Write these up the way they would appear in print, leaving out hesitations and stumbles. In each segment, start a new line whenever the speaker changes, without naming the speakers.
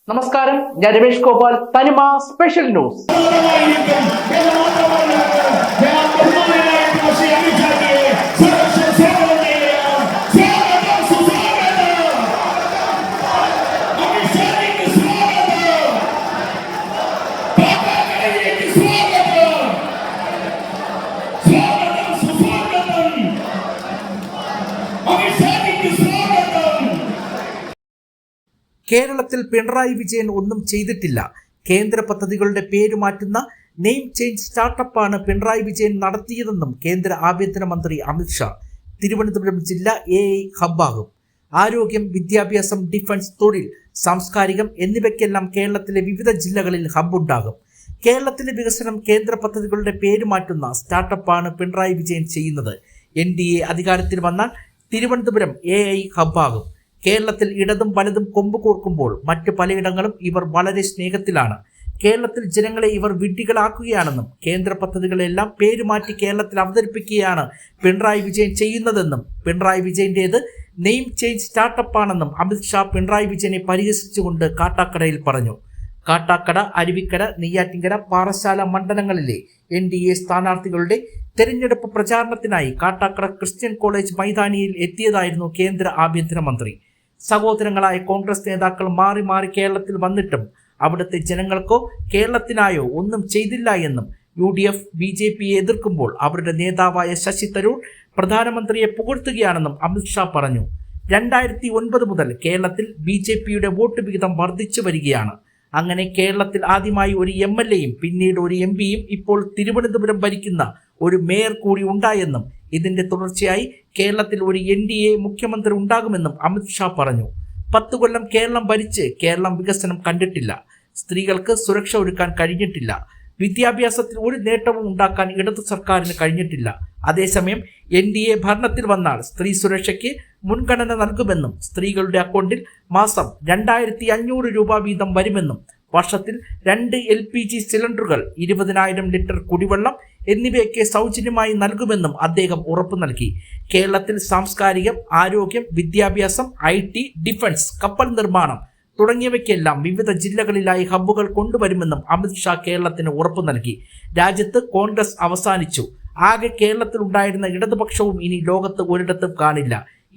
നമസ്കാരം, ഞാൻ രമേഷ് ഗോപാൽ, തനിമ സ്പെഷ്യൽ ന്യൂസ്. കേരളത്തിൽ പിണറായി വിജയൻ ഒന്നും ചെയ്തിട്ടില്ല. കേന്ദ്ര പദ്ധതികളുടെ പേര് മാറ്റുന്ന നെയിം ചേഞ്ച് സ്റ്റാർട്ടപ്പാണ് പിണറായി വിജയൻ നടത്തിയതെന്നും കേന്ദ്ര ആഭ്യന്തരമന്ത്രി അമിത്ഷാ. തിരുവനന്തപുരം ജില്ല AI ഹബ്ബാകും. ആരോഗ്യം, വിദ്യാഭ്യാസം, ഡിഫൻസ്, തൊഴിൽ, സാംസ്കാരികം എന്നിവയ്ക്കെല്ലാം കേരളത്തിലെ വിവിധ ജില്ലകളിൽ ഹബ്ബുണ്ടാകും. കേരളത്തിലെ വികസനം കേന്ദ്ര പദ്ധതികളുടെ പേര് മാറ്റുന്ന സ്റ്റാർട്ടപ്പാണ് പിണറായി വിജയൻ ചെയ്യുന്നത്. NDA അധികാരത്തിൽ വന്നാൽ തിരുവനന്തപുരം AI ഹബ്ബാകും. കേരളത്തിൽ ഇടതും വലതും കൊമ്പ് കോർക്കുമ്പോൾ മറ്റ് പലയിടങ്ങളും ഇവർ വളരെ സ്നേഹത്തിലാണ്. കേരളത്തിൽ ജനങ്ങളെ ഇവർ വിഡ്ഢികളാക്കുകയാണെന്നും കേന്ദ്ര പദ്ധതികളെല്ലാം പേരുമാറ്റി കേരളത്തിൽ അവതരിപ്പിക്കുകയാണ് പിണറായി വിജയൻ ചെയ്യുന്നതെന്നും പിണറായി വിജയൻ്റേത് നെയിം ചേഞ്ച് സ്റ്റാർട്ടപ്പാണെന്നും അമിത്ഷാ പിണറായി വിജയനെ പരിഹസിച്ചുകൊണ്ട് കാട്ടാക്കടയിൽ പറഞ്ഞു. കാട്ടാക്കട, അരുവിക്കര, നെയ്യാറ്റിൻകര, പാറശാല മണ്ഡലങ്ങളിലെ NDA സ്ഥാനാർത്ഥികളുടെ തെരഞ്ഞെടുപ്പ് പ്രചാരണത്തിനായി കാട്ടാക്കട ക്രിസ്ത്യൻ കോളേജ് മൈതാനിയിൽ എത്തിയതായിരുന്നു കേന്ദ്ര ആഭ്യന്തരമന്ത്രി. സഹോദരങ്ങളായ കോൺഗ്രസ് നേതാക്കൾ മാറി മാറി കേരളത്തിൽ വന്നിട്ടും അവിടുത്തെ ജനങ്ങൾക്കോ കേരളത്തിനായോ ഒന്നും ചെയ്തില്ല എന്നും UDF BJPയെ എതിർക്കുമ്പോൾ അവരുടെ നേതാവായ ശശി തരൂർ പ്രധാനമന്ത്രിയെ പുകഴ്ത്തുകയാണെന്നും അമിത്ഷാ പറഞ്ഞു. 2009 മുതൽ കേരളത്തിൽ BJPയുടെ വോട്ട് വിഹിതം വർദ്ധിച്ചു വരികയാണ്. അങ്ങനെ കേരളത്തിൽ ആദ്യമായി ഒരു MLAയും പിന്നീട് ഒരു MPയും ഇപ്പോൾ തിരുവനന്തപുരം ഭരിക്കുന്ന ഒരു മേയർ കൂടി ഉണ്ടായെന്നും ഇതിന്റെ തുടർച്ചയായി കേരളത്തിൽ ഒരു NDA മുഖ്യമന്ത്രി ഉണ്ടാകുമെന്നും അമിത്ഷാ പറഞ്ഞു. 10 കൊല്ലം കേരളം ഭരിച്ച് കേരളം വികസനം കണ്ടിട്ടില്ല. സ്ത്രീകൾക്ക് സുരക്ഷ ഒരുക്കാൻ കഴിഞ്ഞിട്ടില്ല. വിദ്യാഭ്യാസത്തിൽ ഒരു നേട്ടവും ഉണ്ടാക്കാൻ ഇടതു സർക്കാരിന് കഴിഞ്ഞിട്ടില്ല. അതേസമയം NDA ഭരണത്തിൽ വന്നാൽ സ്ത്രീ സുരക്ഷയ്ക്ക് മുൻഗണന നൽകുമെന്നും സ്ത്രീകളുടെ അക്കൗണ്ടിൽ മാസം 2500 രൂപ വീതം വരുമെന്നും വർഷത്തിൽ 2 LPG സിലിണ്ടറുകൾ, 20,000 ലിറ്റർ കുടിവെള്ളം എന്നിവയൊക്കെ സൗജന്യമായി നൽകുമെന്നും അദ്ദേഹം ഉറപ്പു നൽകി. കേരളത്തിൽ സാംസ്കാരികം, ആരോഗ്യം, വിദ്യാഭ്യാസം, IT, ഡിഫൻസ്, കപ്പൽ നിർമ്മാണം തുടങ്ങിയവയ്ക്കെല്ലാം വിവിധ ജില്ലകളിലായി ഹബ്ബുകൾ കൊണ്ടുവരുമെന്നും അമിത്ഷാ കേരളത്തിന് ഉറപ്പു നൽകി. രാജ്യത്ത് കോൺഗ്രസ് അവസാനിച്ചു. ആകെ കേരളത്തിൽ ഉണ്ടായിരുന്ന ഇടതുപക്ഷവും ഇനി ലോകത്ത് ഒരിടത്തും കാണില്ല.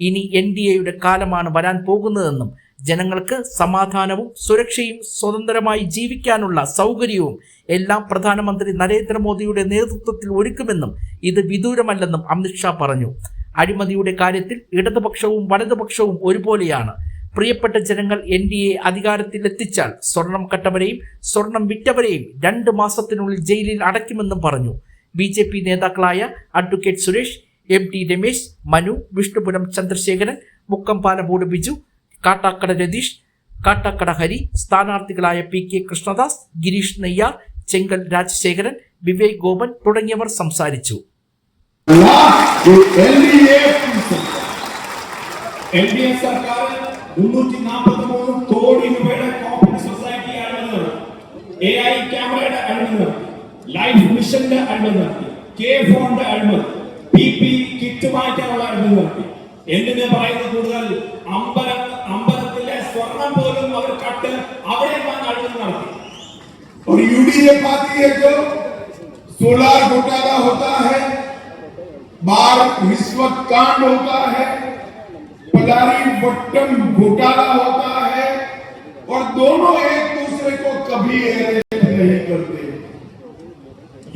ഇനി NDAയുടെ കാലമാണ് വരാൻ പോകുന്നതെന്നും ജനങ്ങൾക്ക് സമാധാനവും സുരക്ഷയും സ്വതന്ത്രമായി ജീവിക്കാനുള്ള സൗകര്യവും എല്ലാം പ്രധാനമന്ത്രി നരേന്ദ്രമോദിയുടെ നേതൃത്വത്തിൽ ഒരുക്കുമെന്നും ഇത് വിദൂരമല്ലെന്നും അമിത്ഷാ പറഞ്ഞു. അഴിമതിയുടെ കാര്യത്തിൽ ഇടതുപക്ഷവും വലതുപക്ഷവും ഒരുപോലെയാണ്. പ്രിയപ്പെട്ട ജനങ്ങൾ NDA അധികാരത്തിലെത്തിച്ചാൽ സ്വർണം കട്ടവരെയും സ്വർണം വിറ്റവരെയും 2 മാസത്തിനുള്ളിൽ ജയിലിൽ അടയ്ക്കുമെന്നും പറഞ്ഞു. BJP നേതാക്കളായ അഡ്വക്കേറ്റ് സുരേഷ്, MT രമേശ്, മനു, വിഷ്ണുപുരം ചന്ദ്രശേഖരൻ, മുക്കംപാലമൂട് ബിജു, കാട്ടാക്കട രതീഷ്, കാട്ടാക്കട ഹരി, സ്ഥാനാർത്ഥികളായ PK കൃഷ്ണദാസ്, ഗിരീഷ് നെയ്യാർ, ചെങ്കൽ രാജശേഖരൻ, വിവേക് ഗോപൻ തുടങ്ങിയവർ സംസാരിച്ചു.
NDA സർക്കാർ 343 കോടി രൂപയുടെ കോപ്പറേറ്റ് സൊസൈറ്റി അഴിമതി, AI ക്യാമറയുടെ അഴിമതി, ലൈഫ് മിഷന്റെ അഴിമതി, K-ഫോണിന്റെ അഴിമതി, PP കിറ്റ് വാങ്ങിക്കാനുള്ള അഴിമതി. എന്തിനു പറയുന്നത് കൂടുതൽ, അമ്പലത്തിലെ സ്വർണം പോലും അവർ കട്ട് അവിടെ അഴിമതി നടത്തി.
और UDA पाती है जो सोलार घोटाला होता है, बार रिश्वत कांड होता है, पलारी वट्टम घोटाला होता है और दोनों एक दूसरे को कभी अरेस्ट नहीं करते.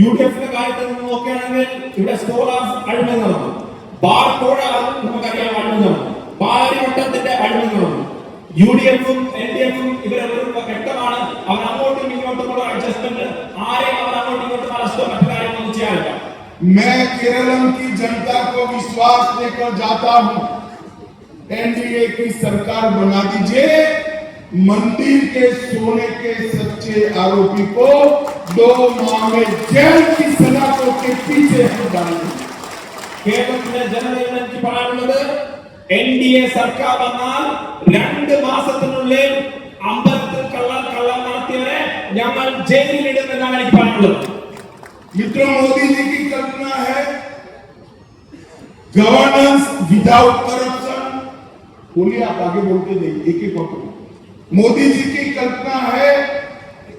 UDF കാര്യത്തിൽ നോക്കുകയാണെങ്കിൽ ഇവിടെ സോളാർ അഴിമതി നടന്നു, ബാർകോഡ് നമുക്കറിയാം അഴിമതി നടന്നു, പാലാരിവട്ടത്തിന്റെ അഴിമതി നടന്നു. UDF-ഉം LDF-ഉം ഇവരെ വ്യക്തമാണ്. അവർ അങ്ങോട്ടും ഇങ്ങോട്ടുമുള്ള അഡ്ജസ്റ്റ്മെന്റ് ആരെയും അവർ അങ്ങോട്ടും ഇങ്ങോട്ടും അറസ്റ്റോ മറ്റു കാര്യങ്ങളൊന്നും ചെയ്യാറില്ല.
मैं केरलम की जनता को विश्वास देकर जाता हूं, NDA की सरकार बना दीजिए. मंदिर के सोने के सच्चे आरोपी को 2 माह में जेल की सलाखों के पीछे हम डालेंगे.
കേരളത്തിലെ ജനതയോട് എനിക്ക് പറയാനുള്ളത്, NDA സർക്കാർ വന്നാൽ 2 മാസത്തിനുള്ളിൽ അമ്പലത്തിൽ കള്ളം നടത്തിയവരെ ഞങ്ങൾ ജയിലിൽ ഇടുമെന്നാണ് എനിക്ക് പറയാനുള്ളത്.
मित्रों, मोदी जी की कल्पना है गवर्नेंस विदाउट करप्शन। बोलिए, आप आगे बोलते नहीं, एक एक पकड़ो। मोदी जी की कल्पना है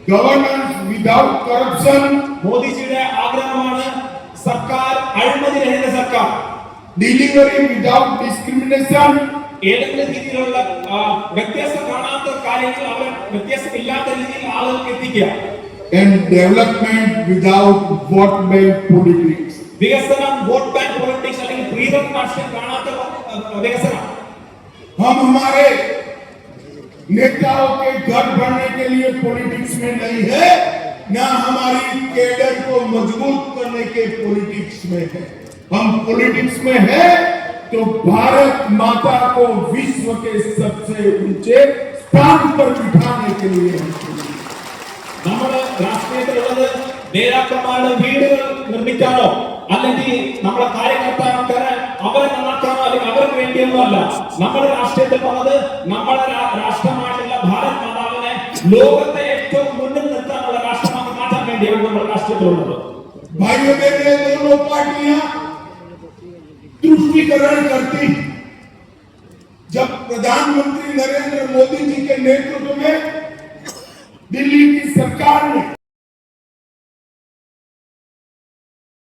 गवर्नेंस विदाउट करप्शन,
മോദിജിയുടെ ആഗ്രഹമാണ് സർക്കാർ അഴിമതി രഹിത സർക്കാർ,
डिलीवरी विदाउट डिस्क्रिमिनेशन,
ഏതെങ്കിലും രീതിയിലുള്ള വ്യത്യാസം കാണാത്ത കാര്യങ്ങൾ അവർ വ്യത്യാസമില്ലാത്ത രീതിയിൽ ആളുകൾക്ക് എത്തിക്കുക,
and development without vote bank politics.
വികസനം വോട്ട് ബാങ്ക് പൊളിറ്റിക്സ് അല്ലെങ്കിൽ ഫ്രീഡം രാഷ്ട്രീയം കാണാത്ത വികസനം।
हम हमारे नेताओं के घर बनने के लिए पॉलिटिक्स में नहीं है, ना हमारी कैडर को मजबूत करने के पॉलिटिक्स में है। हम पॉलिटिक्स में है तो भारत माता को विश्व के सबसे ऊंचे स्थान पर बिठाने के लिए हम
നമ്മുടെ രാഷ്ട്രീയത്തിലുള്ളത് നേതാക്കന്മാരുടെ വീടുകൾ നിർമ്മിക്കാനോ അല്ലെങ്കിൽ നമ്മളെ കാര്യകർത്താക്കളെ അവരെ നന്നാക്കാനോ അല്ലെങ്കിൽ അവർക്ക് വേണ്ടിയൊന്നും അല്ല। നമ്മുടെ രാഷ്ട്രീയത്തിൽ പറഞ്ഞത് നമ്മുടെ രാഷ്ട്രമായിട്ടുള്ള ഭാരത് മാതാവിനെ ലോകത്തെ ഏറ്റവും മുന്നിൽ നിർത്താനുള്ള രാഷ്ട്രമാക്കി മാറ്റാൻ വേണ്ടിയാണ് നമ്മുടെ രാഷ്ട്രീയത്തിലുള്ളത്।
भाइयों बहनों, दोनों पार्टियां तुष्टीकरण करती। जब प्रधानमंत्री नरेंद्र मोदी जी के नेतृत्व में दिल्ली की सरकार ने